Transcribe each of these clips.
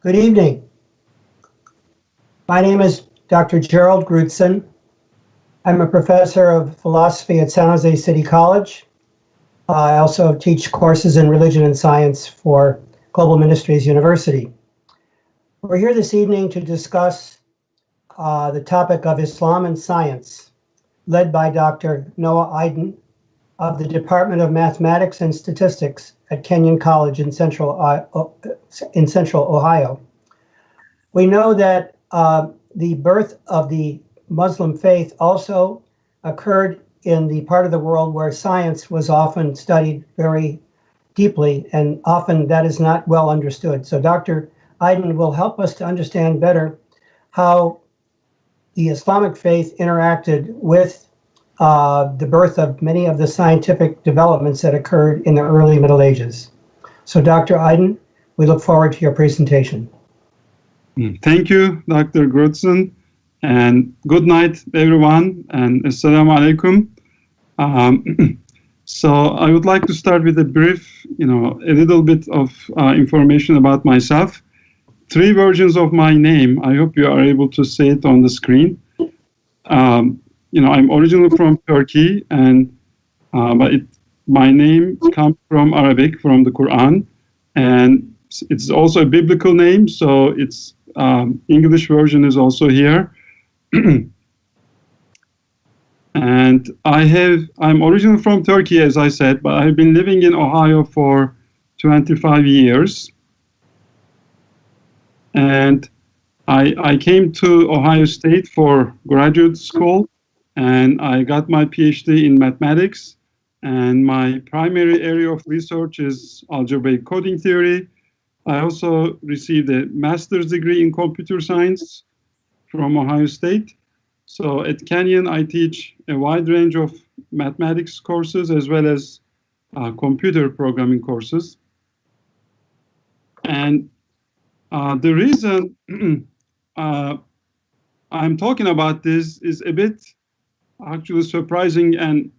Good evening. My name is Dr. Gerald Grutson. I'm a professor of philosophy at San Jose City College. I also teach courses in religion and science for Global Ministries University. We're here this evening to discuss the topic of Islam and science, led by Dr.Nuh Aydin of the Department of Mathematics and Statistics at Kenyon College in Central Ohio. We know that the birth of the Muslim faith also occurred in the part of the world where science was often studied very deeply, and often that is not well understood. So Dr. Aydin will help us to understand better how the Islamic faith interacted with the birth of many of the scientific developments that occurred in the early Middle Ages. So Dr. Aydin, we look forward to your presentation. Thank you, Dr. Grutson, and good night, everyone, and assalamu alaikum. So I would like to start with a brief, a little bit of information about myself. 3 versions of my name. I hope you are able to see it on the screen. I'm originally from Turkey, and my name comes from Arabic, from the Quran, and it's also a biblical name, so it's English version is also here. And I'm originally from Turkey, as I said, but I've been living in Ohio for 25 years. And I came to Ohio State for graduate school, and I got my PhD in mathematics. And my primary area of research is algebraic coding theory. I also received a master's degree in computer science from Ohio State. So at Kenyon, I teach a wide range of mathematics courses as well as computer programming courses. And the reason I'm talking about this is a bit actually surprising and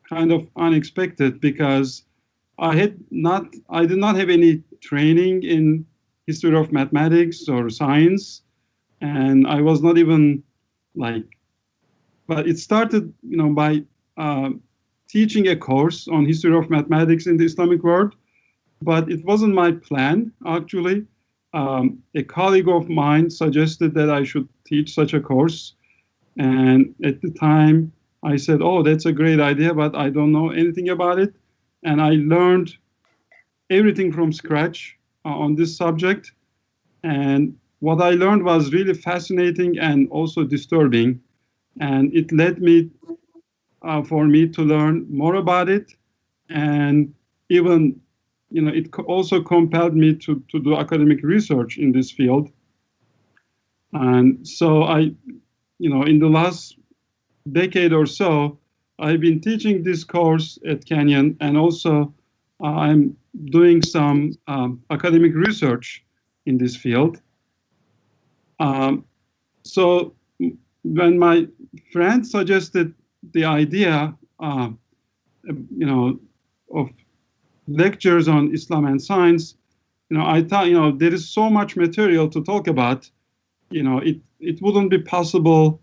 kind of unexpected, because I did not have any training in history of mathematics or science, and I was not even but it started, by teaching a course on history of mathematics in the Islamic world, but it wasn't my plan, actually. A colleague of mine suggested that I should teach such a course, and at the time I said, oh, that's a great idea, but I don't know anything about it, and I learned everything from scratch on this subject. And what I learned was really fascinating and also disturbing. And it led me for me to learn more about it. And even, it also compelled me to do academic research in this field. And so in the last decade or so, I've been teaching this course at Kenyon, and also I'm doing some academic research in this field. So when my friend suggested the idea, of lectures on Islam and science, I thought, there is so much material to talk about, it wouldn't be possible,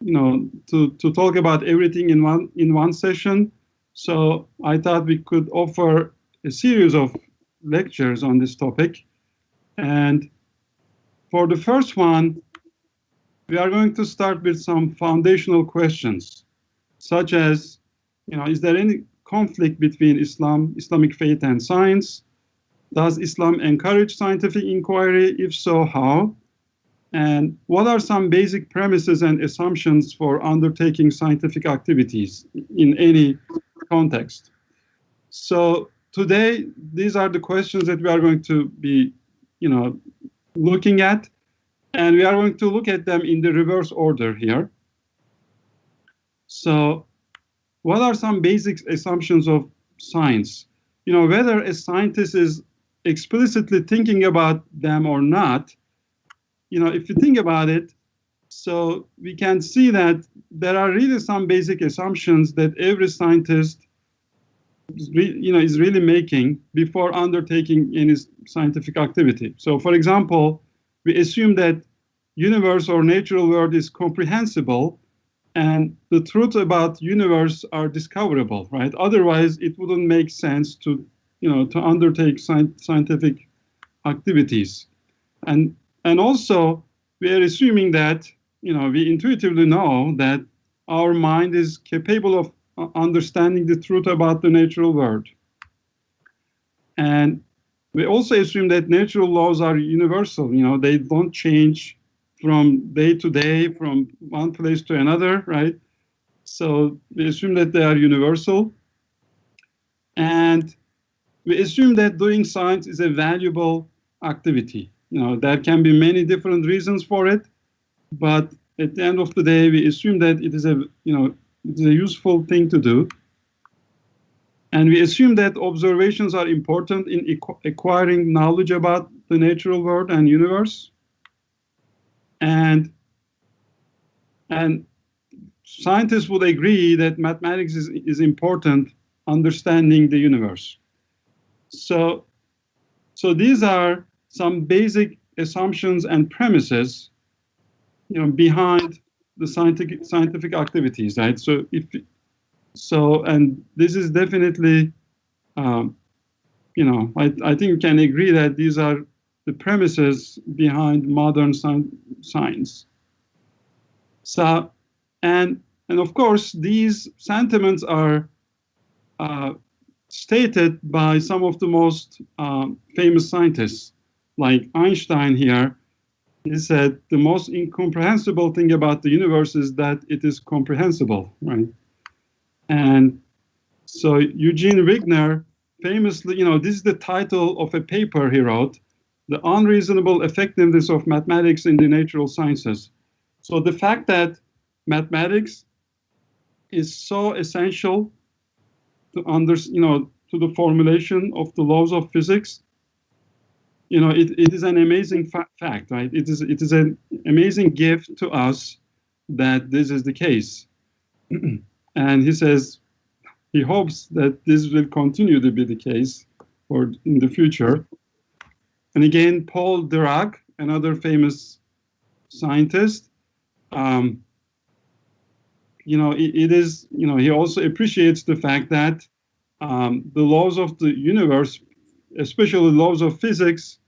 to talk about everything in one session. So I thought we could offer a series of lectures on this topic. And for the first one, we are going to start with some foundational questions, such as, is there any conflict between Islamic faith and science? Does Islam encourage scientific inquiry? If so, how? And what are some basic premises and assumptions for undertaking scientific activities in any context? So today, these are the questions that we are going to be, looking at, and we are going to look at them in the reverse order here. So what are some basic assumptions of science? Whether a scientist is explicitly thinking about them or not, if you think about it, so we can see that there are really some basic assumptions that every scientist is really making before undertaking any scientific activity. So, for example, we assume that universe or natural world is comprehensible, and the truth about universe are discoverable, right? Otherwise, it wouldn't make sense to undertake scientific activities. And also, we are assuming that, we intuitively know that our mind is capable of understanding the truth about the natural world. And we also assume that natural laws are universal. They don't change from day to day, from one place to another, right? So we assume that they are universal. And we assume that doing science is a valuable activity. There can be many different reasons for it, but at the end of the day, we assume that it is a useful thing to do. And we assume that observations are important in acquiring knowledge about the natural world and universe. And scientists would agree that mathematics is important understanding the universe. So these are some basic assumptions and premises, behind the scientific activities, right? And this is definitely, I think we can agree that these are the premises behind modern science. So, and of course, these sentiments are stated by some of the most famous scientists, like Einstein here. He said the most incomprehensible thing about the universe is that it is comprehensible, right? And so Eugene Wigner famously, this is the title of a paper he wrote, The Unreasonable Effectiveness of Mathematics in the Natural Sciences. So the fact that mathematics is so essential to to the formulation of the laws of physics, it is an amazing fact, right? It is an amazing gift to us that this is the case. And he says he hopes that this will continue to be the case or in the future. And again, Paul Dirac, another famous scientist, he also appreciates the fact that the laws of the universe, especially laws of physics,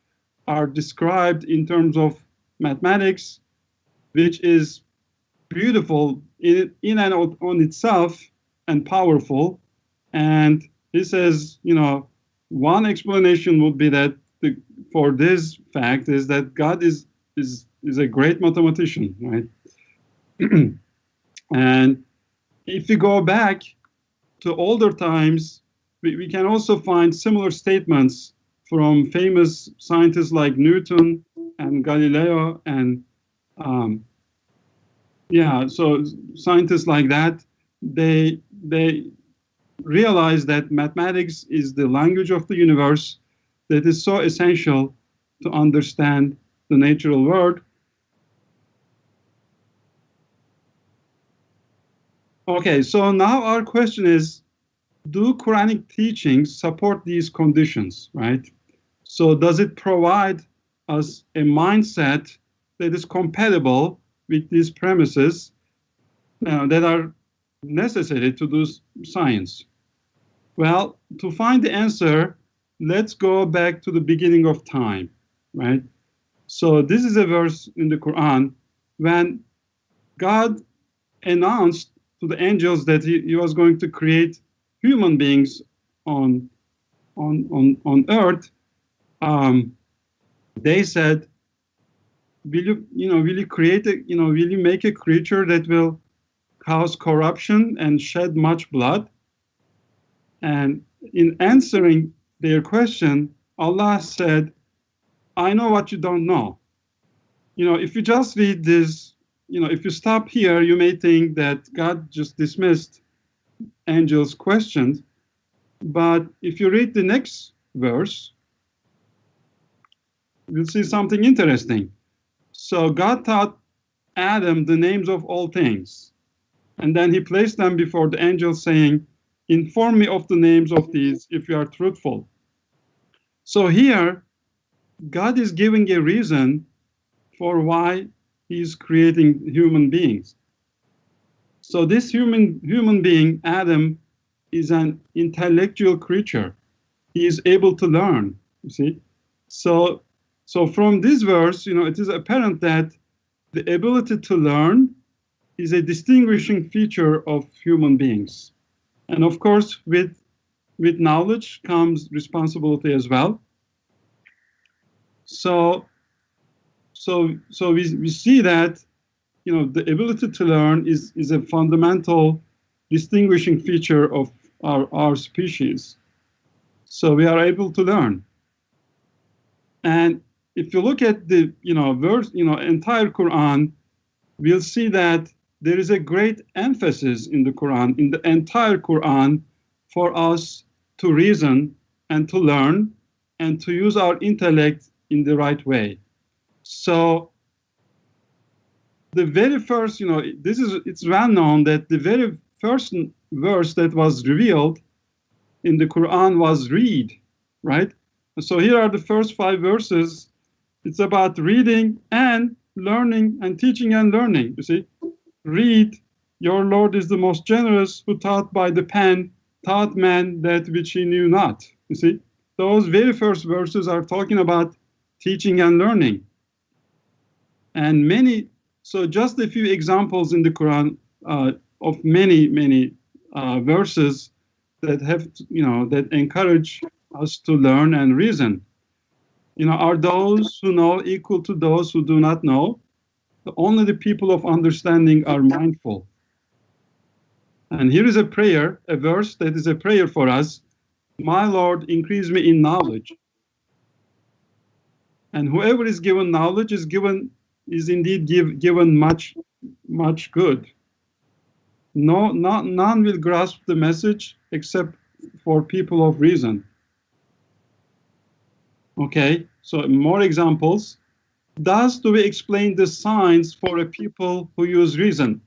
are described in terms of mathematics, which is beautiful in and on itself and powerful. And he says, one explanation would be that for this fact is that God is a great mathematician, right? And if we go back to older times, we can also find similar statements from famous scientists like Newton and Galileo and so scientists like that, they realize that mathematics is the language of the universe that is so essential to understand the natural world. Okay, so now our question is, do Quranic teachings support these conditions, right? So does it provide us a mindset that is compatible with these premises that are necessary to do science? Well, to find the answer, let's go back to the beginning of time, right? So this is a verse in the Quran when God announced to the angels that he was going to create human beings on earth. They said, will you make a creature that will cause corruption and shed much blood? And in answering their question, Allah said, I know what you don't know. If you just read this, if you stop here, you may think that God just dismissed angels' questions. But if you read the next verse, you'll see something interesting. So God taught Adam the names of all things. And then he placed them before the angels saying, inform me of the names of these if you are truthful. So here, God is giving a reason for why he's creating human beings. So this human being, Adam, is an intellectual creature. He is able to learn, you see. So from this verse, it is apparent that the ability to learn is a distinguishing feature of human beings. And of course, with knowledge comes responsibility as well. So we see that the ability to learn is a fundamental distinguishing feature of our species. So we are able to learn. And if you look at the verse, entire Quran, we'll see that there is a great emphasis in the Quran, in the entire Quran, for us to reason and to learn and to use our intellect in the right way. So the very first, it's well known that the very first verse that was revealed in the Quran was read, right? So here are the first 5 verses. It's about reading and learning and teaching and learning, you see. Read, your Lord is the most generous, who taught by the pen, taught man that which he knew not, you see. Those very first verses are talking about teaching and learning. And so just a few examples in the Quran of many verses that have, that encourage us to learn and reason. Are those who know equal to those who do not know? Only the people of understanding are mindful. And here is a prayer, a verse that is a prayer for us. My Lord, increase me in knowledge. And whoever is given knowledge is indeed given much good. None will grasp the message except for people of reason. Okay, so more examples. Thus do we explain the signs for a people who use reason.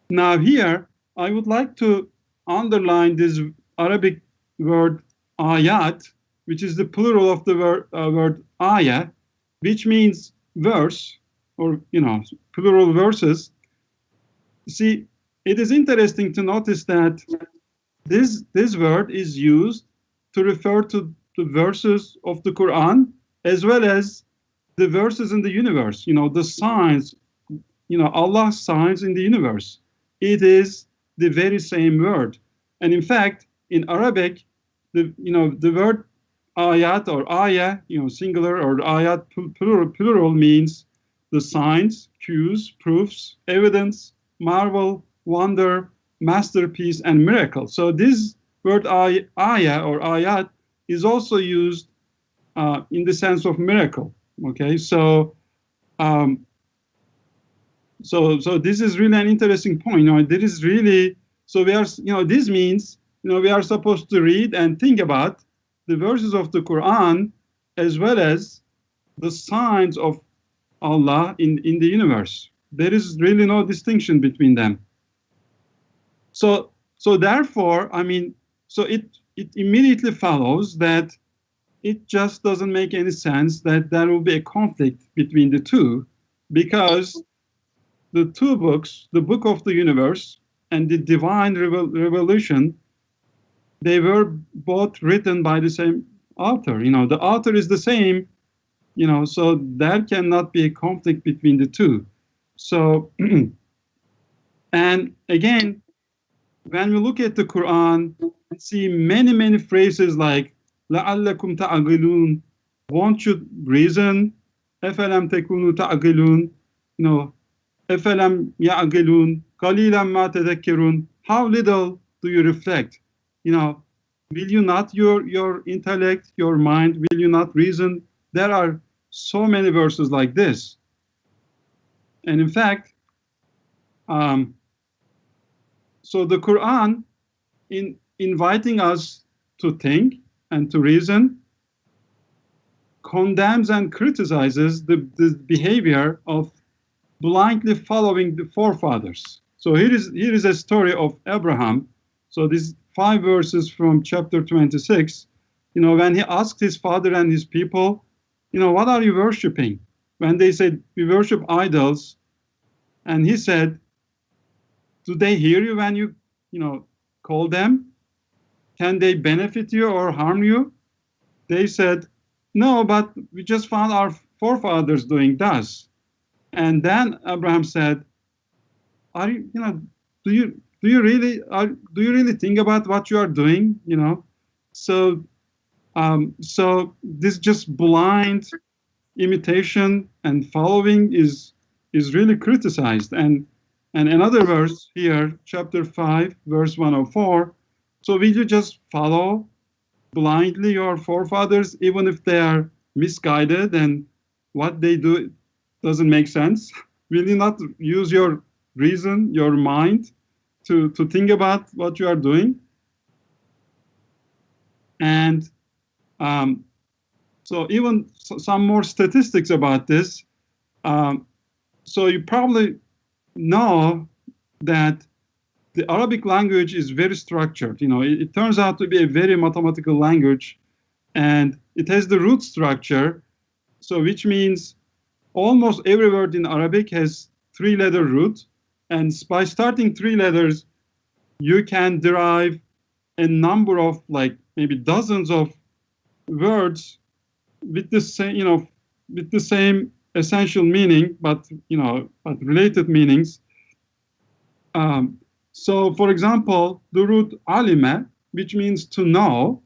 Now here, I would like to underline this Arabic word ayat, which is the plural of the word ayah, which means verse, or plural verses. See, it is interesting to notice that this word is used to refer to the verses of the Quran as well as the verses in the universe, the signs, Allah's signs in the universe. It is the very same word. And in fact, in Arabic, the word ayat or ayah, singular, or ayat plural means the signs, cues, proofs, evidence, marvel, wonder, masterpiece, and miracle. So this word ayah or ayat is also used in the sense of miracle. Okay, so this is really an interesting point. There is really, so we are, this means, we are supposed to read and think about the verses of the Quran as well as the signs of Allah in the universe. There is really no distinction between them. So therefore, so it immediately follows that it just doesn't make any sense that there will be a conflict between the two, because the two books, the book of the universe and the divine revelation, they were both written by the same author. The author is the same, so there cannot be a conflict between the two. So, and again, when we look at the Quran, we see many phrases like لَعَلَّكُمْ تَعْقِلُونَ, won't you reason? أَفَلَمْ تَكُونُوا تَعْقِلُونَ, أَفَلَمْ يَعْقِلُونَ قَلِيلًا مَا تَذَكِّرُونَ, how little do you reflect? Will you not your intellect, your mind, will you not reason? There are so many verses like this. And in fact, so the Quran, in inviting us to think and to reason, condemns and criticizes the behavior of blindly following the forefathers. So here is a story of Abraham. So this 5 verses from chapter 26, when he asked his father and his people, what are you worshiping? When they said, we worship idols, and he said, do they hear you when you, call them? Can they benefit you or harm you? They said, no, but we just found our forefathers doing thus. And then Abraham said, are you, do you really think about what you are doing? So this just blind imitation and following is really criticized. And another verse here, chapter 5, verse 104. So will you just follow blindly your forefathers, even if they are misguided and what they do doesn't make sense? Will you not use your reason, your mind, to think about what you are doing? And so even some more statistics about this. So you probably know that the Arabic language is very structured. It turns out to be a very mathematical language, and it has the root structure. So which means almost every word in Arabic has 3-letter root. And by starting 3 letters, you can derive a number of maybe dozens of words with the same, with the same essential meaning, but related meanings. So, for example, the root alime, which means to know,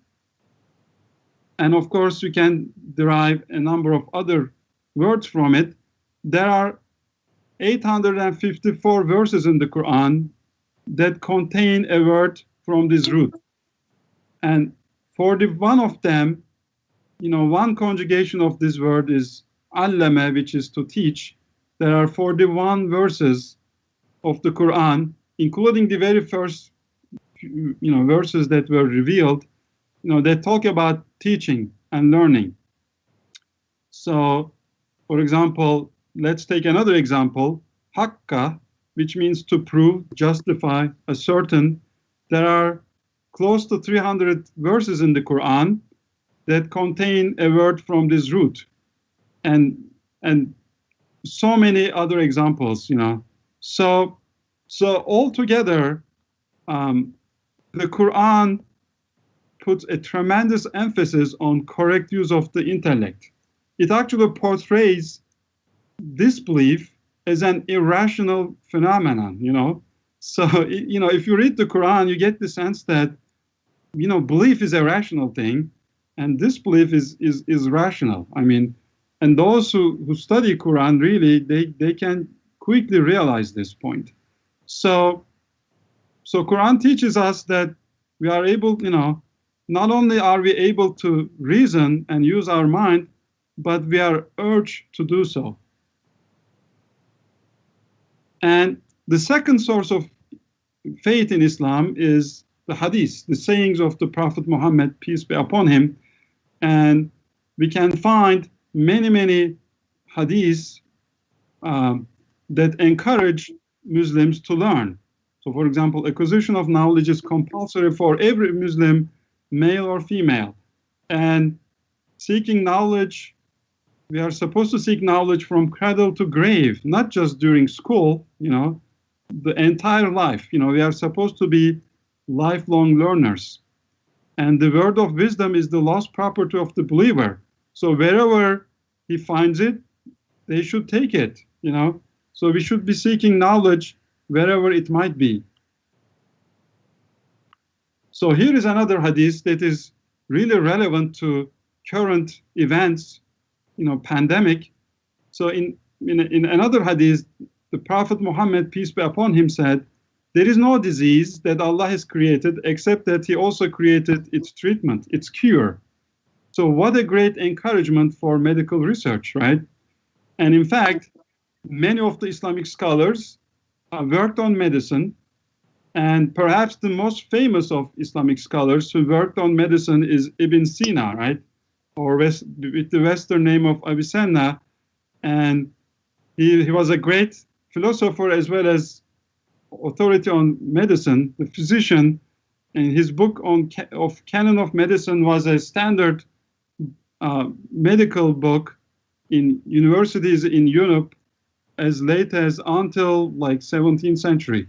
and of course you can derive a number of other words from it. There are 854 verses in the Quran that contain a word from this root. And 41 of them, one conjugation of this word is allama, which is to teach. There are 41 verses of the Quran, including the very first, verses that were revealed, that talk about teaching and learning. So, for example, let's take another example, hakka, which means to prove, justify, ascertain. There are close to 300 verses in the Quran that contain a word from this root, and so many other examples, So altogether, the Quran puts a tremendous emphasis on correct use of the intellect. It actually portrays disbelief as an irrational phenomenon, So, if you read the Quran, you get the sense that, belief is a rational thing, and disbelief is rational. And those who study Quran, really, they can quickly realize this point. So Quran teaches us that we are able, not only are we able to reason and use our mind, but we are urged to do so. And the second source of faith in Islam is the hadith, the sayings of the Prophet Muhammad, peace be upon him. And we can find many hadiths that encourage Muslims to learn. So, for example, acquisition of knowledge is compulsory for every Muslim, male or female. And seeking knowledge, we are supposed to seek knowledge from cradle to grave, not just during school, the entire life. We are supposed to be lifelong learners. And the word of wisdom is the lost property of the believer. So wherever he finds it, they should take it, So we should be seeking knowledge wherever it might be. So here is another hadith that is really relevant to current events, pandemic. So in another hadith, the Prophet Muhammad, peace be upon him, said, there is no disease that Allah has created except that he also created its treatment, its cure. So what a great encouragement for medical research, right? And in fact, many of the Islamic scholars worked on medicine, and perhaps the most famous of Islamic scholars who worked on medicine is Ibn Sina, right? Or with the Western name of Avicenna. And he was a great philosopher as well as authority on medicine, the physician. And his book on of Canon of Medicine was a standard medical book in universities in Europe as late as until like 17th century.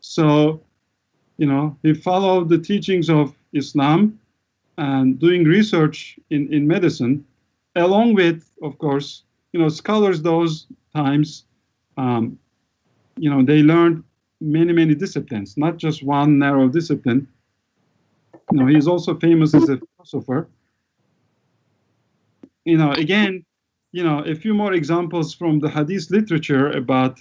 So, he followed the teachings of Islam and doing research in medicine, along with, of course, scholars those times, they learned many disciplines, not just one narrow discipline. He is also famous as a philosopher. Again, a few more examples from the Hadith literature about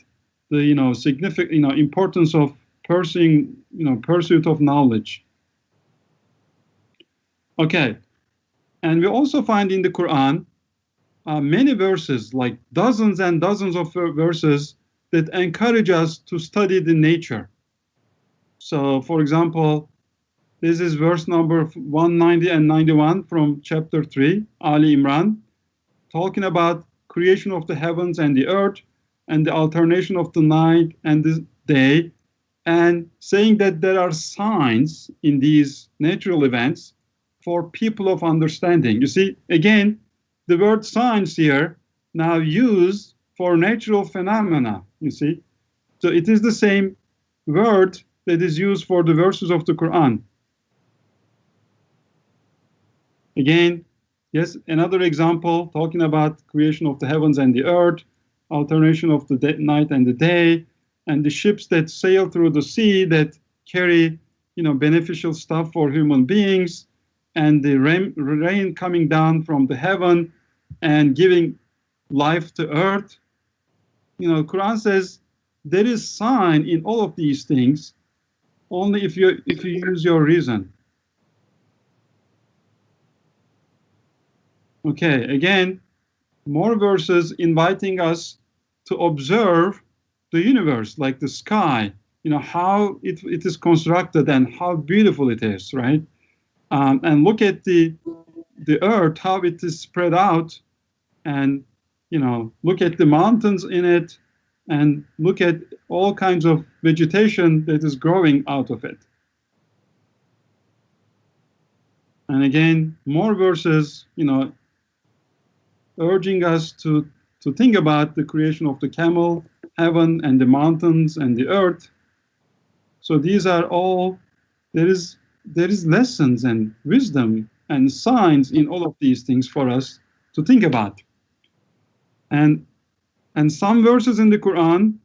the, significant, importance of pursuing, pursuit of knowledge. Okay, and we also find in the Quran many verses, like dozens and dozens of verses that encourage us to study the nature. So, for example, this is verse number 190 and 91 from chapter 3, Ali Imran, talking about creation of the heavens and the earth and the alternation of the night and the day, and saying that there are signs in these natural events for people of understanding. You see, again, the word signs here now used for natural phenomena, you see. So it is the same word that is used for the verses of the Quran. Again, yes, another example talking about creation of the heavens and the earth, alternation of the night and the day, and the ships that sail through the sea that carry, beneficial stuff for human beings, and the rain coming down from the heaven and giving life to earth. Quran says there is sign in all of these things only if you use your reason. Okay, again, more verses inviting us to observe the universe, like the sky, how it is constructed and how beautiful it is, right? And look at the earth, how it is spread out, and look at the mountains in it, and look at all kinds of vegetation that is growing out of it. And again, more verses, urging us to think about the creation of the camel, heaven, and the mountains and the earth. So these are all, there is lessons and wisdom and signs in all of these things for us to think about. And some verses in the Quran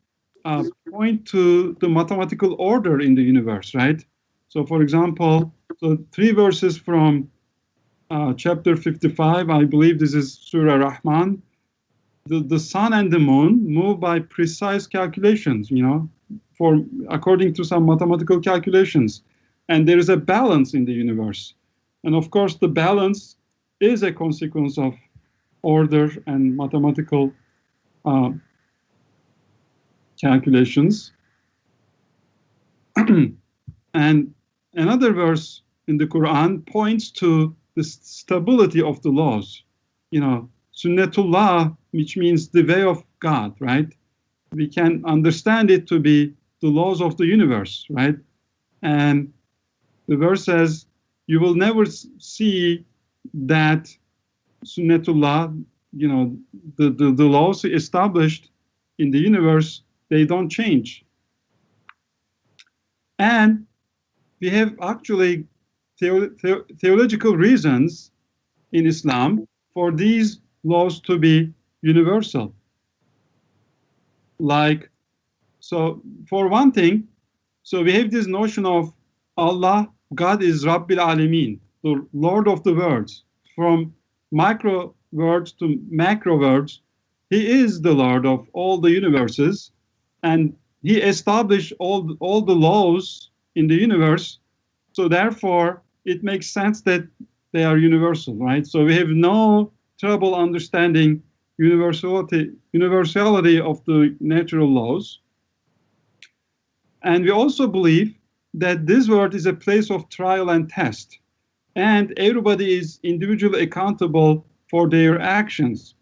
point to the mathematical order in the universe, right? So for example, 3 verses from chapter 55, I believe this is Surah Rahman. The sun and the moon move by precise calculations, according to some mathematical calculations. And there is a balance in the universe. And of course, the balance is a consequence of order and mathematical calculations. And another verse in the Quran points to the stability of the laws. Sunnatullah, which means the way of God, right? We can understand it to be the laws of the universe, right? And the verse says, you will never see that Sunnatullah, the laws established in the universe, they don't change. And we have actually theological reasons in Islam for these laws to be universal. Like, so for one thing, so we have this notion of Allah, God is Rabbil Alameen, the Lord of the worlds. From micro words to macro words, He is the Lord of all the universes, and He established all the laws in the universe. So therefore, it makes sense that they are universal, right? So we have no trouble understanding universality of the natural laws. And we also believe that this world is a place of trial and test, and everybody is individually accountable for their actions.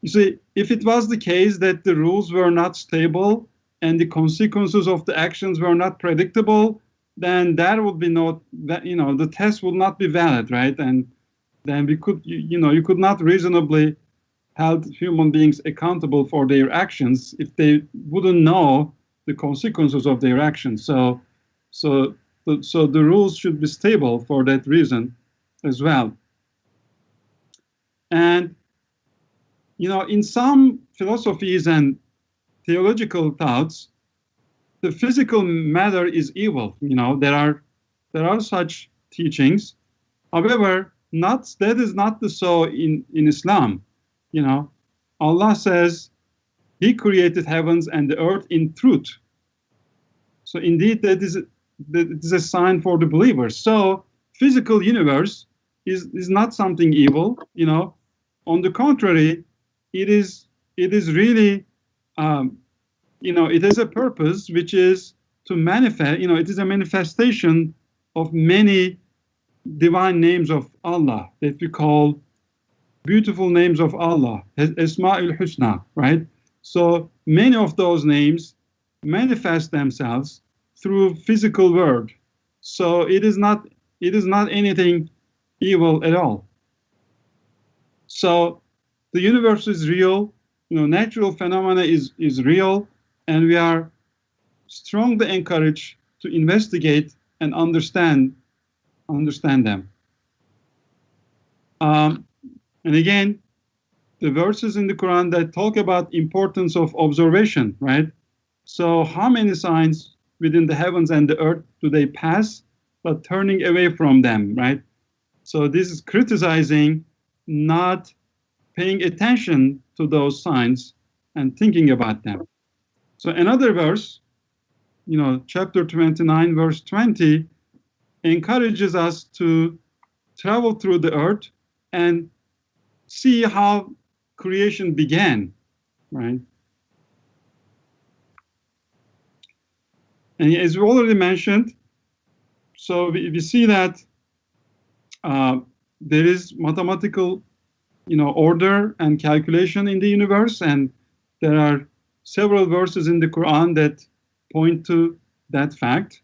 You see, if it was the case that the rules were not stable and the consequences of the actions were not predictable, then there would be no, that, the test would not be valid, right? And then we could, you could not reasonably hold human beings accountable for their actions if they wouldn't know the consequences of their actions. So the rules should be stable for that reason as well. And, in some philosophies and theological thoughts, the physical matter is evil. There are such teachings. However, that is not so in Islam. Allah says He created heavens and the earth in truth. So indeed, that is a sign for the believers. So physical universe is not something evil. On the contrary, it is really, it has a purpose, which is to manifest. It is a manifestation of many divine names of Allah that we call beautiful names of Allah, Asma'ul Husna, right? So many of those names manifest themselves through physical world. So it is not anything evil at all. So the universe is real, natural phenomena is real, and we are strongly encouraged to investigate and understand them. And again, the verses in the Quran that talk about importance of observation, right? So how many signs within the heavens and the earth do they pass, but turning away from them, right? So this is criticizing not paying attention to those signs and thinking about them. So another verse, chapter 29, verse 20, encourages us to travel through the earth and see how creation began, right? And as we already mentioned, so we see that there is mathematical, order and calculation in the universe, and there are several verses in the Quran that point to that fact.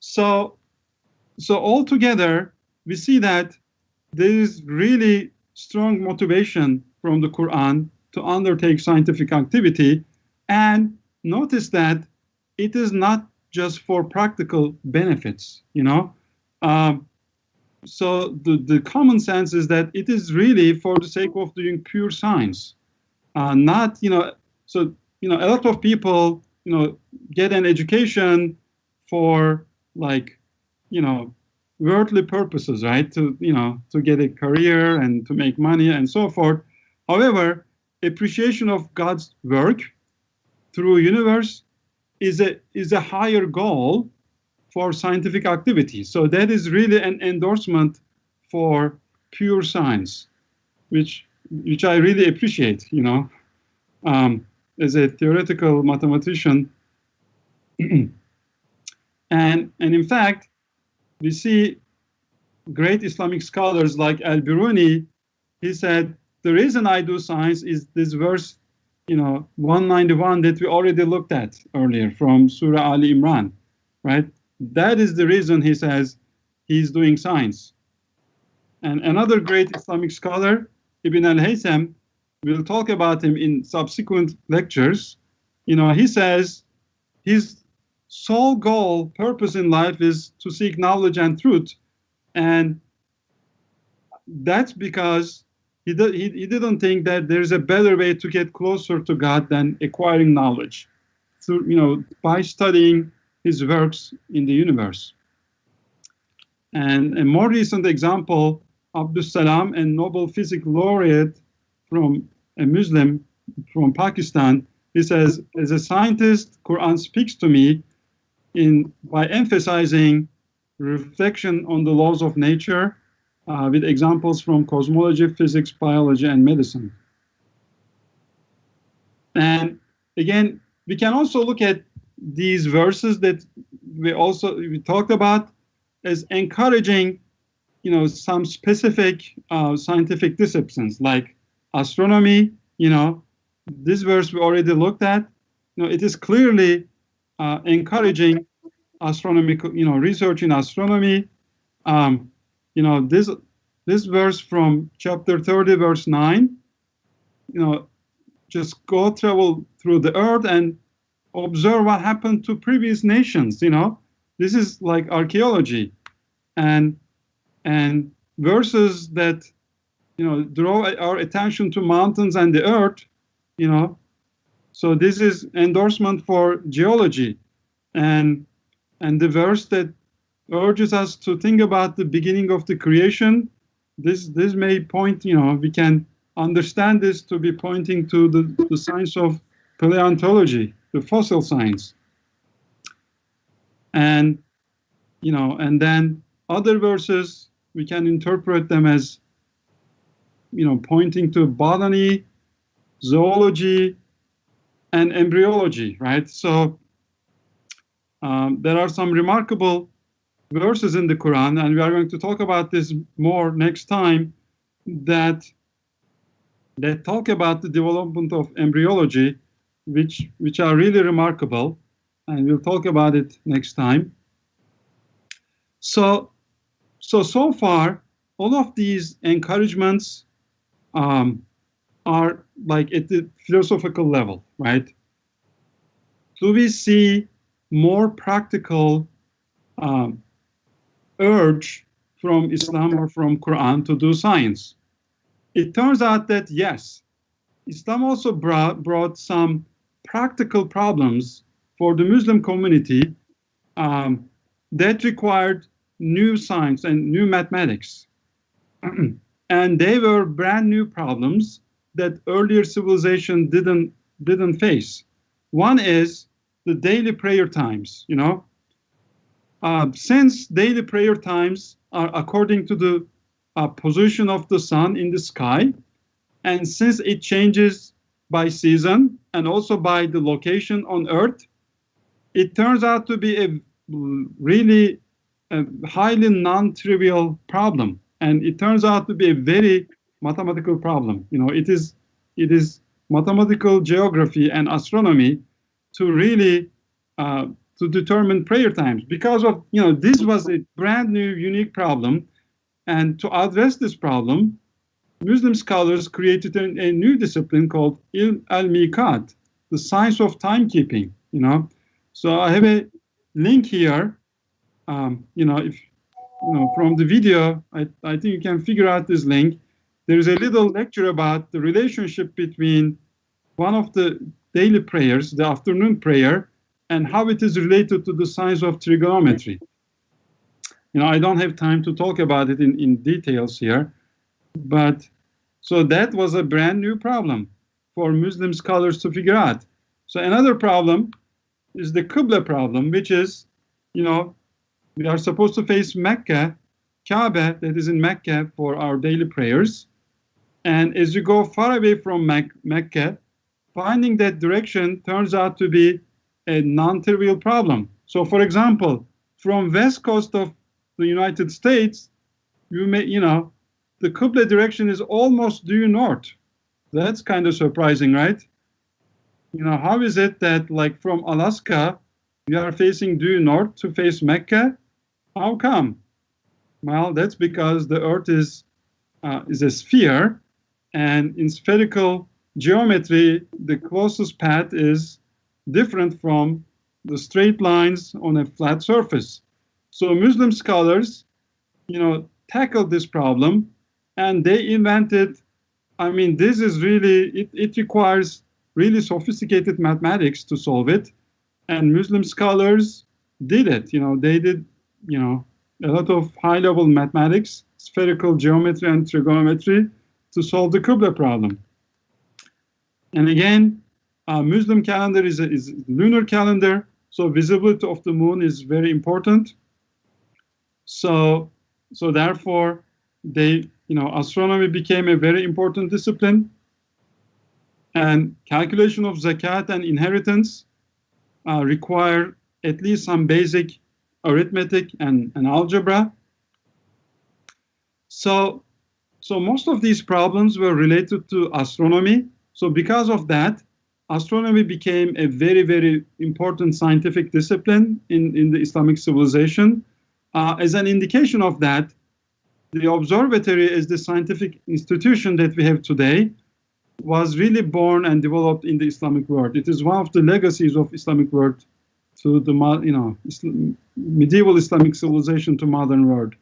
So altogether, we see that there is really strong motivation from the Quran to undertake scientific activity, and notice that it is not just for practical benefits, so the common sense is that it is really for the sake of doing pure science, not, so, a lot of people, get an education for like, worldly purposes, right? To get a career and to make money and so forth. However, appreciation of God's work through universe is a higher goal for scientific activity. So that is really an endorsement for pure science, which I really appreciate, as a theoretical mathematician. And in fact, we see great Islamic scholars like Al-Biruni. He said, the reason I do science is this verse, 191 that we already looked at earlier from Surah Ali Imran, right? That is the reason he says he's doing science. And another great Islamic scholar, Ibn al-Haytham, we'll talk about him in subsequent lectures. He says his sole goal, purpose in life is to seek knowledge and truth. And that's because he didn't think that there's a better way to get closer to God than acquiring knowledge, through, by studying his works in the universe. And a more recent example, Abdus Salam, a Nobel Physics laureate from a Muslim from Pakistan, he says, as a scientist, Quran speaks to me by emphasizing reflection on the laws of nature, with examples from cosmology, physics, biology, and medicine. And again, we can also look at these verses that we talked about as encouraging, some specific scientific disciplines like astronomy. This verse we already looked at. it is clearly encouraging astronomical, research in astronomy. This verse from chapter 30, verse 9, just go travel through the earth and observe what happened to previous nations. This is like archaeology, and verses that draw our attention to mountains and the earth. So this is endorsement for geology, and the verse that urges us to think about the beginning of the creation. This may point, we can understand this to be pointing to the science of paleontology, the fossil science. And and then other verses, we can interpret them as pointing to botany, zoology, and embryology, right? So there are some remarkable verses in the Quran, and we are going to talk about this more next time, that talk about the development of embryology, which are really remarkable, and we'll talk about it next time. So far, all of these encouragements are like at the philosophical level, right? Do we see more practical urge from Islam or from Quran to do science? It turns out that yes, Islam also brought some practical problems for the Muslim community that required new science and new mathematics. And they were brand new problems that earlier civilization didn't face. One is the daily prayer times. Since daily prayer times are according to the position of the sun in the sky, and since it changes by season and also by the location on Earth, it turns out to be a really highly non-trivial problem, and it turns out to be a very mathematical problem. It is mathematical geography and astronomy to really to determine prayer times, because of this was a brand new unique problem. And to address this problem, Muslim scholars created a new discipline called Ilm al-Miqat, the science of timekeeping. So I have a link here. If from the video, I think you can figure out this link. There is a little lecture about the relationship between one of the daily prayers, the afternoon prayer, and how it is related to the science of trigonometry. I don't have time to talk about it in details here, but so that was a brand new problem for Muslim scholars to figure out. So another problem is the Qibla problem, which is, we are supposed to face Mecca, Kaaba, that is in Mecca, for our daily prayers. And as you go far away from Mecca, finding that direction turns out to be a non-trivial problem. So for example, from west coast of the United States, you may, the Qibla direction is almost due north. That's kind of surprising, right? How is it that like from Alaska, we are facing due north to face Mecca? How come? Well, that's because the Earth is a sphere, and in spherical geometry, the closest path is different from the straight lines on a flat surface. So Muslim scholars, tackled this problem, and they invented, this is really, it requires really sophisticated mathematics to solve it. And Muslim scholars did it. They did, a lot of high-level mathematics, spherical geometry and trigonometry to solve the Qibla problem. And again, Muslim calendar is lunar calendar, so visibility of the moon is very important. So therefore, astronomy became a very important discipline, and calculation of zakat and inheritance require at least some basic arithmetic and algebra. So most of these problems were related to astronomy. So because of that, astronomy became a very, very important scientific discipline in the Islamic civilization. As an indication of that, the observatory as the scientific institution that we have today was really born and developed in the Islamic world. It is one of the legacies of Islamic world to the medieval Islamic civilization to modern world.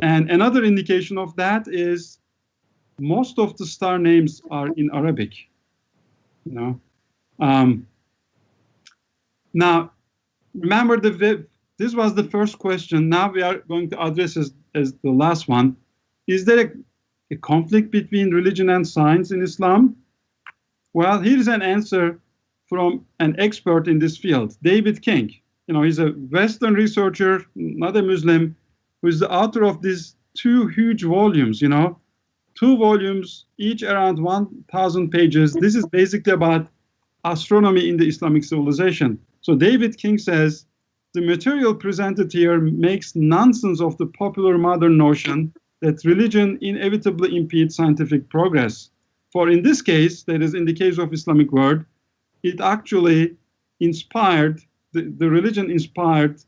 And another indication of that is most of the star names are in Arabic. Now, remember this was the first question. Now we are going to address as the last one. Is there a conflict between religion and science in Islam? Well, here's an answer from an expert in this field, David King. He's a Western researcher, not a Muslim, who is the author of these two huge volumes, 2 volumes, each around 1,000 pages. This is basically about astronomy in the Islamic civilization. So David King says, the material presented here makes nonsense of the popular modern notion that religion inevitably impedes scientific progress. For in this case, that is in the case of Islamic world, it actually inspired, the religion inspired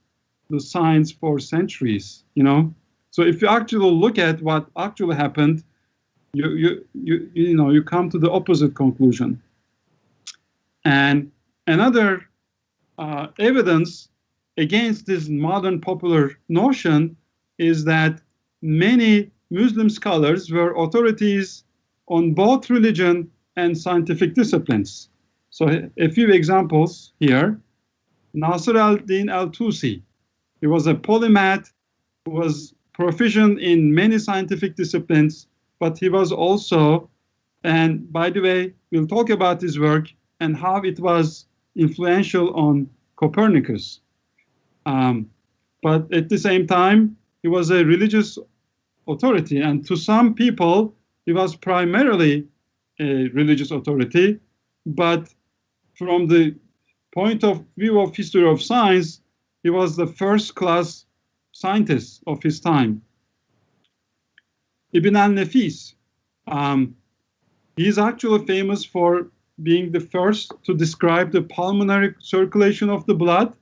the science for centuries, So if you actually look at what actually happened, you come to the opposite conclusion. And another evidence against this modern popular notion is that many Muslim scholars were authorities on both religion and scientific disciplines. So a few examples here. Nasr al-Din al-Tusi. He was a polymath who was proficient in many scientific disciplines, but he was also, and by the way, we'll talk about his work and how it was influential on Copernicus. But at the same time, he was a religious authority, and to some people, he was primarily a religious authority, but from the point of view of history of science, he was the first-class scientist of his time. Ibn al-Nafis, he is actually famous for being the first to describe the pulmonary circulation of the blood,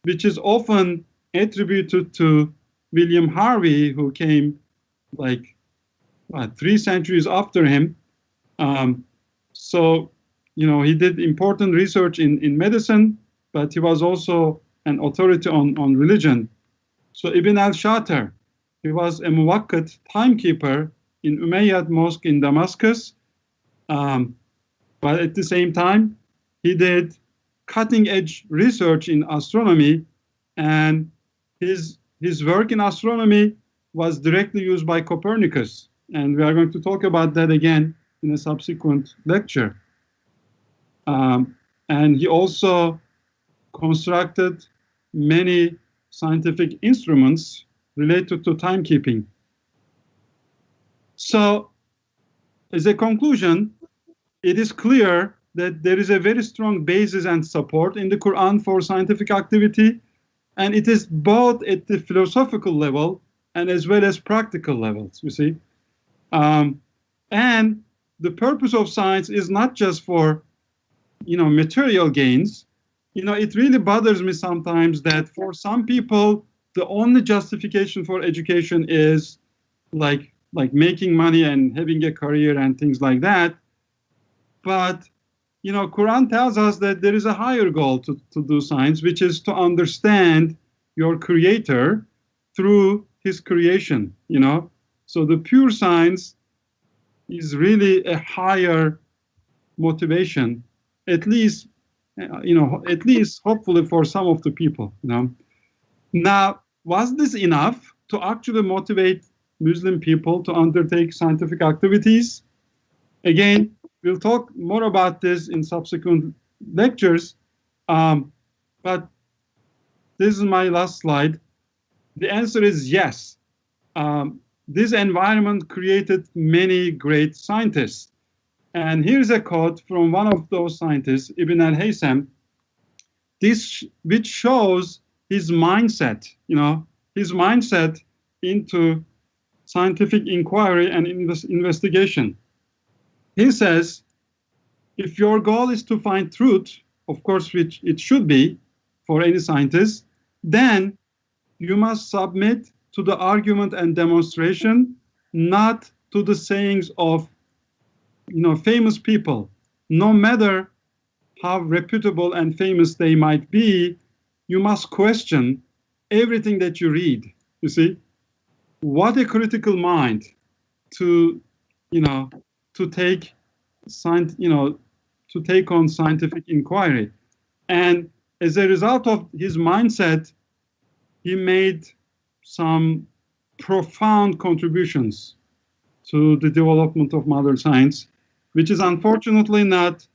which is often attributed to William Harvey, who came like 3 centuries after him. So, he did important research in medicine, but he was also an authority on religion. So Ibn al-Shatir, he was a muwakkit timekeeper in Umayyad Mosque in Damascus. But at the same time, he did cutting-edge research in astronomy, and his work in astronomy was directly used by Copernicus. And we are going to talk about that again in a subsequent lecture. And he also constructed many scientific instruments related to timekeeping. So, as a conclusion, it is clear that there is a very strong basis and support in the Quran for scientific activity, and it is both at the philosophical level and as well as practical levels, you see. And the purpose of science is not just for, material gains. It really bothers me sometimes that for some people, the only justification for education is like making money and having a career and things like that. But, Quran tells us that there is a higher goal to do science, which is to understand your creator through his creation, So the pure science is really a higher motivation, at least hopefully for some of the people, Now, was this enough to actually motivate Muslim people to undertake scientific activities? Again, we'll talk more about this in subsequent lectures, but this is my last slide. The answer is yes. This environment created many great scientists. And here's a quote from one of those scientists, Ibn al-Haytham, which shows his mindset, his mindset into scientific inquiry and investigation. He says, if your goal is to find truth, of course, which it should be for any scientist, then you must submit to the argument and demonstration, not to the sayings of famous people. No matter how reputable and famous they might be, you must question everything that you read. You see, what a critical mind to to take to take on scientific inquiry. And as a result of his mindset, he made some profound contributions to the development of modern science, which is unfortunately not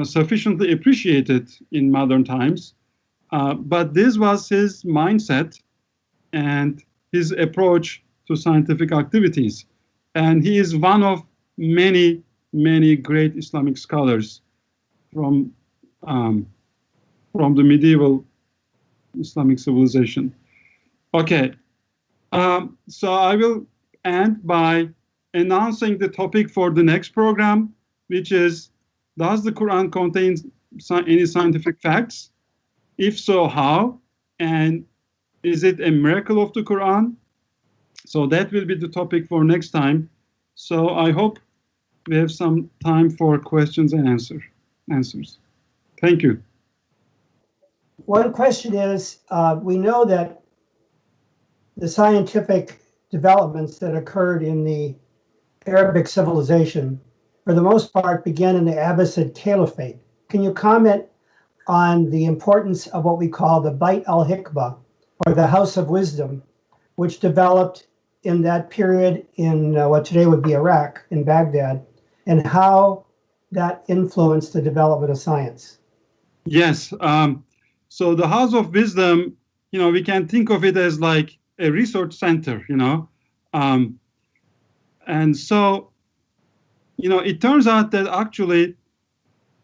sufficiently appreciated in modern times. But this was his mindset and his approach to scientific activities. And he is one of many, many great Islamic scholars from the medieval Islamic civilization. Okay, so I will end by announcing the topic for the next program, which is, does the Quran contain any scientific facts? If so, how? And is it a miracle of the Quran? So that will be the topic for next time. So I hope we have some time for questions and answers. Thank you. One question is, we know that the scientific developments that occurred in the Arabic civilization, for the most part, began in the Abbasid Caliphate. Can you comment on the importance of what we call the Bait al-Hikmah, or the House of Wisdom, which developed in that period in what today would be Iraq, in Baghdad, and how that influenced the development of science? Yes. So the House of Wisdom, we can think of it as like a research center, and so, it turns out that actually,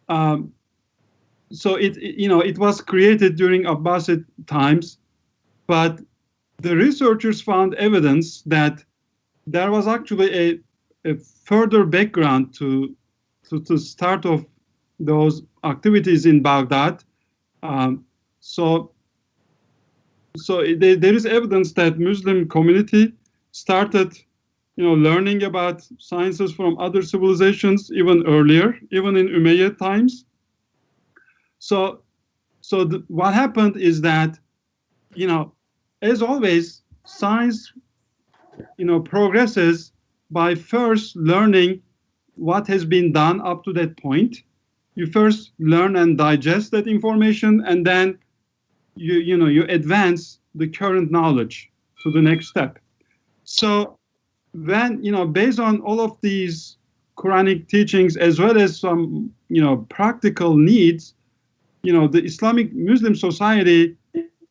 so it was created during Abbasid times, but the researchers found evidence that there was actually a further background to start of those activities in Baghdad. So there is evidence that Muslim community started, learning about sciences from other civilizations even earlier, even in Umayyad times. So what happened is that, as always, science, progresses by first learning what has been done up to that point. You first learn and digest that information, and then you advance the current knowledge to the next step. So then, based on all of these Quranic teachings, as well as some, practical needs, the Islamic Muslim society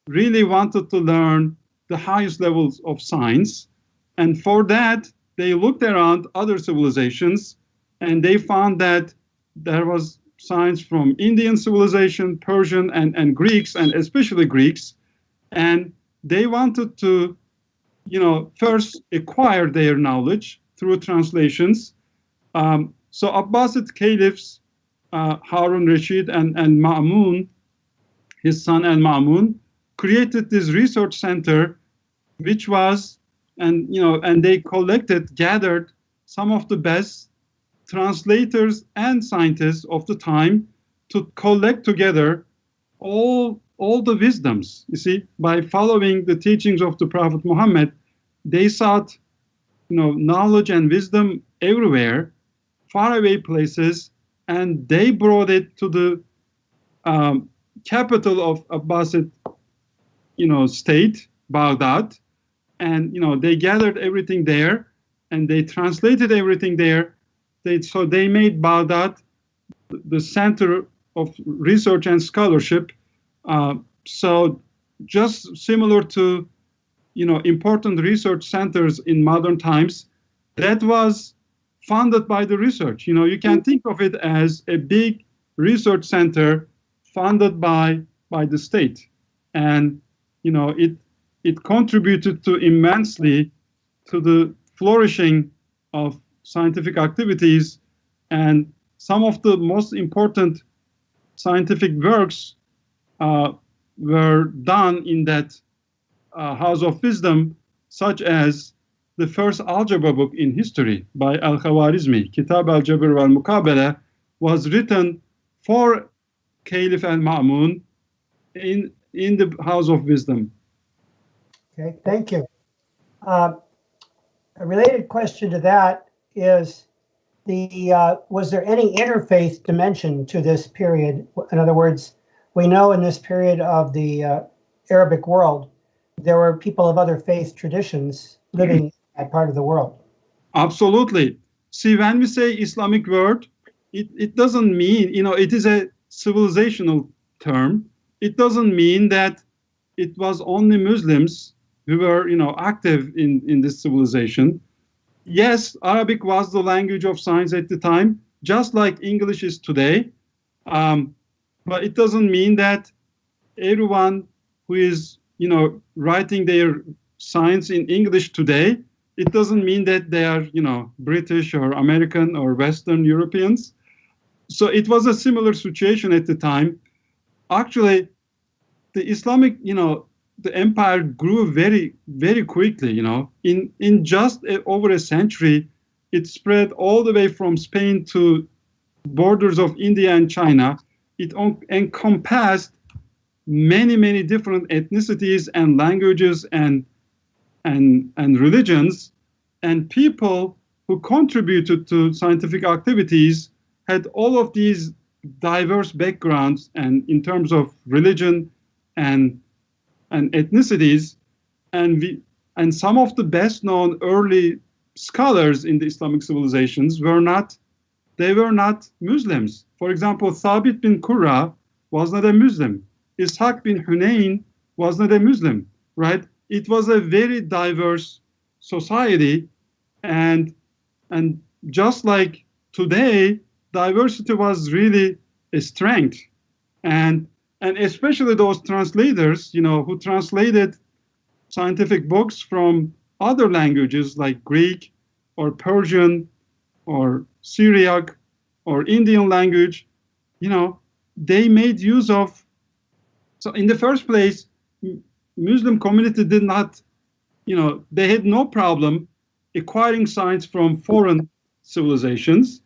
really wanted to learn the highest levels of science. And for that, they looked around other civilizations, and they found that there was science from Indian civilization, Persian, and Greeks, and especially Greeks. And they wanted to, first acquire their knowledge through translations. So Abbasid caliphs, Harun Rashid and Ma'mun, his son al-Ma'mun, created this research center, which was, and they gathered some of the best translators and scientists of the time to collect together all the wisdoms. You see, by following the teachings of the Prophet Muhammad, they sought, knowledge and wisdom everywhere, faraway places, and they brought it to the capital of Abbasid, state, Baghdad, and they gathered everything there, and they translated everything there. So they made Baghdad the center of research and scholarship. So just similar to important research centers in modern times, that was funded by the research. You can think of it as a big research center funded by the state, and it contributed to immensely to the flourishing of scientific activities And some of the most important scientific works were done in that House of Wisdom, such as the first algebra book in history by Al-Khawarizmi, Kitab al-Jabr wal-Muqabala, was written for Caliph al-Ma'mun in the House of Wisdom. Okay, thank you. A related question to that is, was there any interfaith dimension to this period? In other words, we know in this period of the Arabic world, there were people of other faith traditions living in that part of the world. Absolutely. See, when we say Islamic world, it doesn't mean, it is a civilizational term. It doesn't mean that it was only Muslims who were, active in this civilization. Yes, Arabic was the language of science at the time, just like English is today. But it doesn't mean that everyone who is, writing their science in English today, it doesn't mean that they are, British or American or Western Europeans. So it was a similar situation at the time. Actually, the Islamic, the empire grew very, very quickly, in just over a century. It spread all the way from Spain to borders of India and China. It encompassed many, many different ethnicities and languages and religions, and people who contributed to scientific activities had all of these diverse backgrounds, and in terms of religion and ethnicities, and some of the best known early scholars in the Islamic civilizations were not Muslims. For example, Thabit bin Qurra was not a Muslim. Ishaq bin Hunayn was not a Muslim, right? It was a very diverse society, and just like today, diversity was really a strength, and especially those translators, who translated scientific books from other languages like Greek or Persian or Syriac or Indian language, they made use of. So in the first place, Muslim community did not, they had no problem acquiring science from foreign civilizations,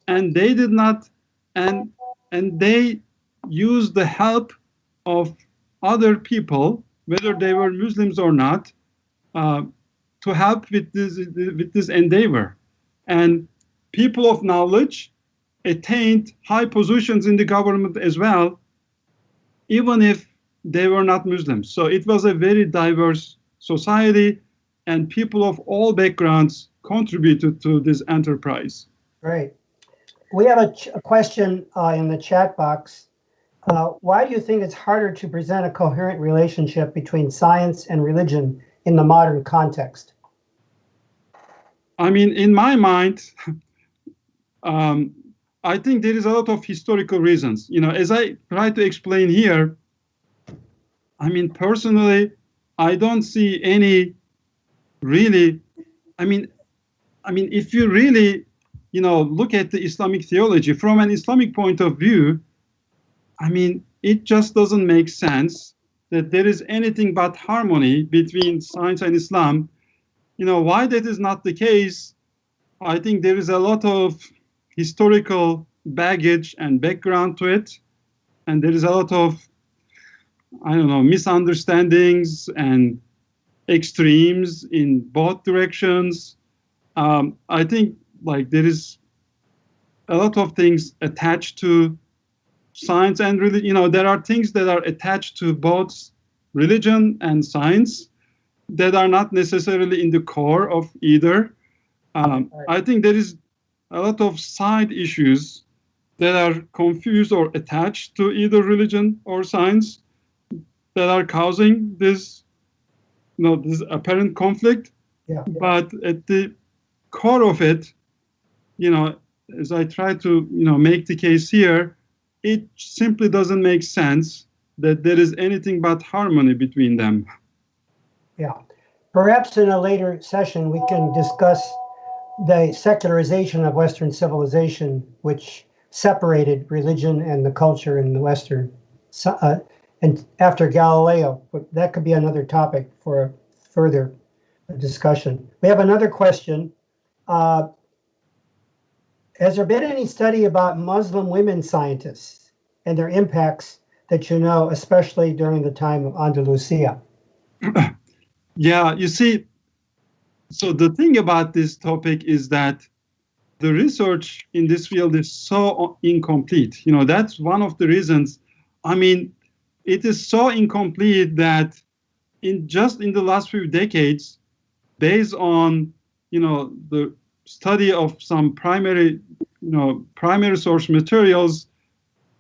and they did not, and they used the help of other people, whether they were Muslims or not, to help with this endeavor. And people of knowledge attained high positions in the government as well, even if they were not Muslims. So it was a very diverse society, and people of all backgrounds contributed to this enterprise. Great. We have a question in the chat box. Why do you think it's harder to present a coherent relationship between science and religion in the modern context? I mean, in my mind, I think there is a lot of historical reasons. As I try to explain here, I mean, personally, I don't see any really, I mean, if you really, look at the Islamic theology from an Islamic point of view, I mean, it just doesn't make sense that there is anything but harmony between science and Islam. Why that is not the case, I think there is a lot of historical baggage and background to it, and there is a lot of, misunderstandings and extremes in both directions. I think there is a lot of things attached to science and religion. There are things that are attached to both religion and science that are not necessarily in the core of either. I think there is a lot of side issues that are confused or attached to either religion or science that are causing this, this apparent conflict. Yeah. But at the core of it, as I try to, make the case here, it simply doesn't make sense that there is anything but harmony between them. Yeah. Perhaps in a later session, we can discuss the secularization of Western civilization, which separated religion and the culture in the Western, and after Galileo, that could be another topic for further discussion. We have another question. Has there been any study about Muslim women scientists and their impacts that you know, especially during the time of Andalusia? Yeah, you see, so the thing about this topic is that the research in this field is so incomplete. You know, that's one of the reasons. I mean, it is so incomplete that just in the last few decades, based on, you know, the study of some primary source materials,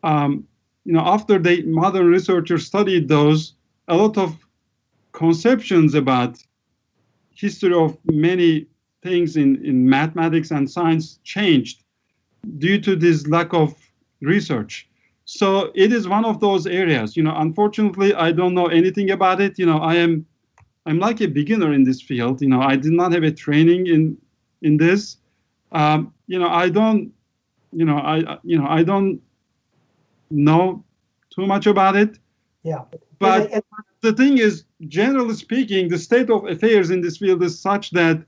you know, after the modern researchers studied those, a lot of conceptions about history of many things in mathematics and science changed due to this lack of research. So it is one of those areas. You know, unfortunately, I don't know anything about it. You know, I'm like a beginner in this field. You know, I did not have a training in this. You know, I don't know too much about it. Yeah. But the thing is, generally speaking, the state of affairs in this field is such that,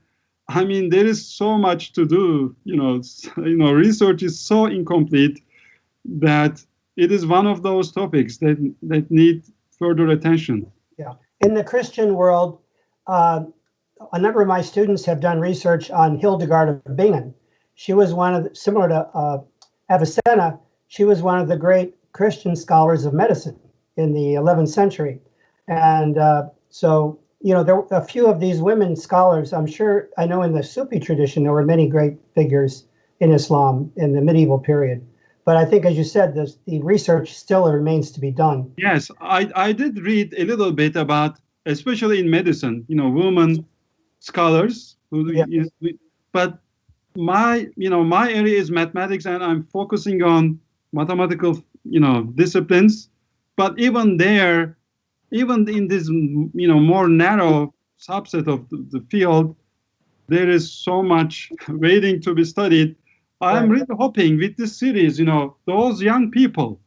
I mean, there is so much to do. You know, research is so incomplete that it is one of those topics that need further attention. Yeah. In the Christian world, a number of my students have done research on Hildegard of Bingen. She was similar to Avicenna, she was one of the great Christian scholars of medicine in the 11th century. And so, you know, there were a few of these women scholars. I'm sure, I know in the Sufi tradition, there were many great figures in Islam in the medieval period. But I think, as you said, the research still remains to be done. Yes, I did read a little bit about, especially in medicine, you know, women scholars. But my area is mathematics, and I'm focusing on mathematical, you know, disciplines. But even there, even in this, you know, more narrow subset of the field, there is so much waiting to be studied. I'm really hoping with this series, you know, those young people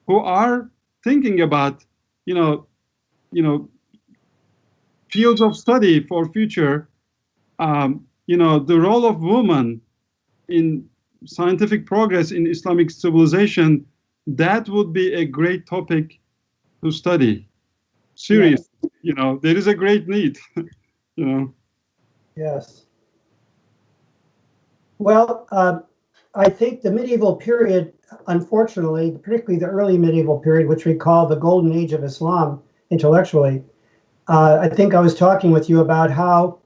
who are thinking about, you know, fields of study for future, you know, the role of women in scientific progress in Islamic civilization, that would be a great topic to study. Seriously, yes. You know, there is a great need, you know. Yes. Well, I think the medieval period, unfortunately, particularly the early medieval period, which we call the golden age of Islam intellectually, I think I was talking with you about how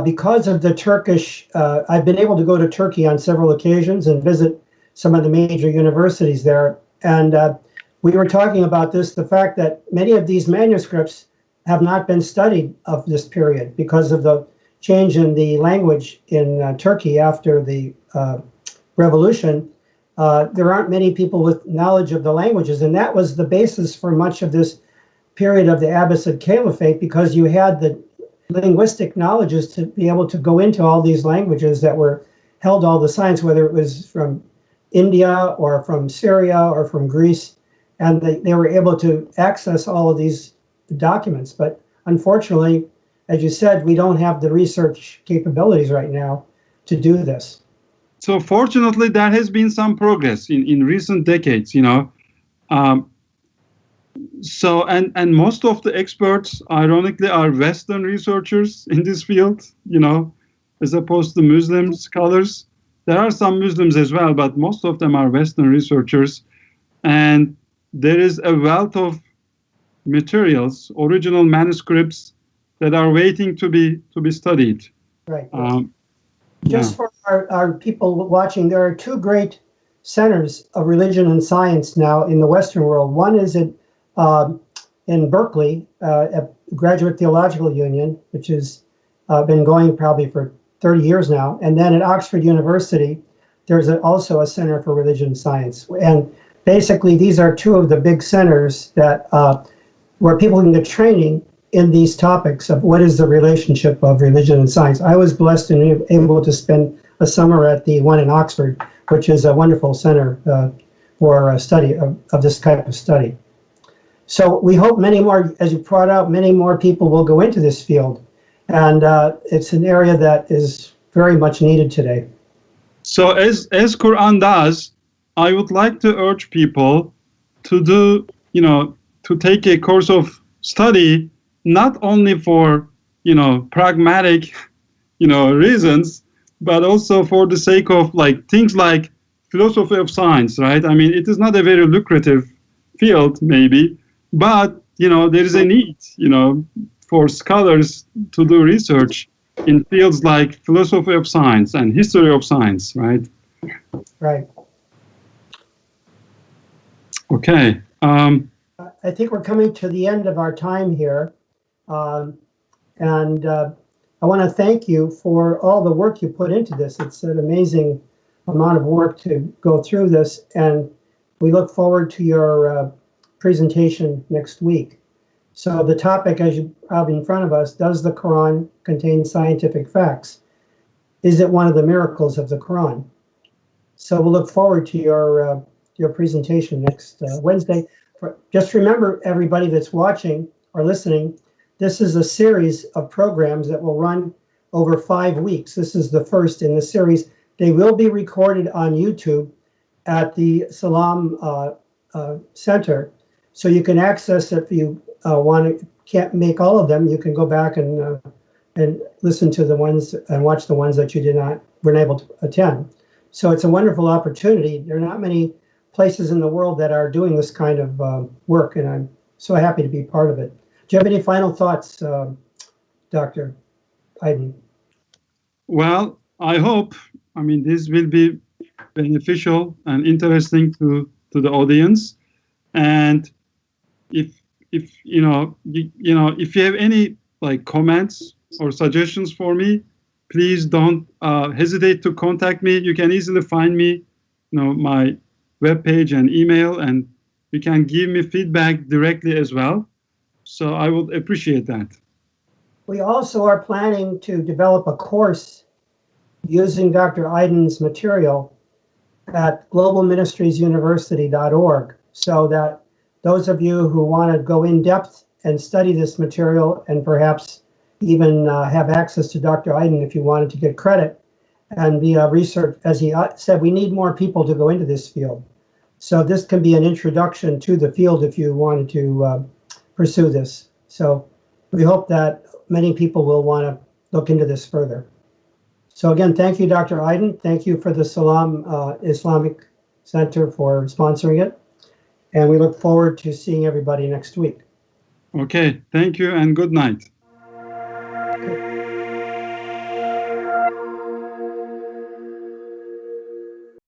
because of the Turkish, I've been able to go to Turkey on several occasions and visit some of the major universities there. And we were talking about this, the fact that many of these manuscripts have not been studied of this period because of the change in the language in Turkey after the revolution. There aren't many people with knowledge of the languages, and that was the basis for much of this period of the Abbasid Caliphate, because you had the linguistic knowledges to be able to go into all these languages that were held all the science, whether it was from India or from Syria or from Greece, and they were able to access all of these documents. But unfortunately, as you said, we don't have the research capabilities right now to do this. So fortunately, there has been some progress in recent decades, you know. So, and most of the experts, ironically, are Western researchers in this field, you know, as opposed to Muslim scholars. There are some Muslims as well, but most of them are Western researchers. And there is a wealth of materials, original manuscripts that are waiting to be studied. Right. Just for our people watching, there are two great centers of religion and science now in the Western world. One is in Berkeley, at Graduate Theological Union, which has been going probably for 30 years now. And then at Oxford University, there's also a Center for Religion and Science. And basically, these are two of the big centers that where people can get training in these topics of what is the relationship of religion and science. I was blessed and able to spend a summer at the one in Oxford, which is a wonderful center for a study of this type of study. So we hope many more, as you brought out, many more people will go into this field. And it's an area that is very much needed today. So as Quran does, I would like to urge people to do, to take a course of study, not only for, pragmatic, reasons, but also for the sake of things like philosophy of science, right? I mean, it is not a very lucrative field, maybe, but, there is a need, for scholars to do research in fields like philosophy of science and history of science, right? Right. Okay. I think we're coming to the end of our time here. And I want to thank you for all the work you put into this. It's an amazing amount of work to go through this. And we look forward to your presentation next week. So the topic, as you have in front of us, does the Quran contain scientific facts? Is it one of the miracles of the Quran? So we'll look forward to your presentation next Wednesday. Just remember, everybody that's watching or listening, this is a series of programs that will run over 5 weeks. This is the first in the series. They will be recorded on YouTube at the Salam Center. So you can access it if you can't make all of them. You can go back and listen to the ones and watch the ones that you weren't able to attend. So it's a wonderful opportunity. There are not many places in the world that are doing this kind of work, and I'm so happy to be part of it. Do you have any final thoughts, Dr. Aydin? Well, I hope, this will be beneficial and interesting to the audience. And if you have any comments or suggestions for me, please don't hesitate to contact me. You can easily find me, my webpage and email, and you can give me feedback directly as well. So I would appreciate that. We also are planning to develop a course using Dr. Aydin's material at globalministriesuniversity.org, so that those of you who want to go in depth and study this material and perhaps even have access to Dr. Aydin if you wanted to get credit and be a research, as he said, we need more people to go into this field. So this can be an introduction to the field if you wanted to pursue this. So we hope that many people will want to look into this further. So again, thank you, Dr. Aydin. Thank you for the Salam Islamic Center for sponsoring it. And we look forward to seeing everybody next week. Okay, thank you and good night.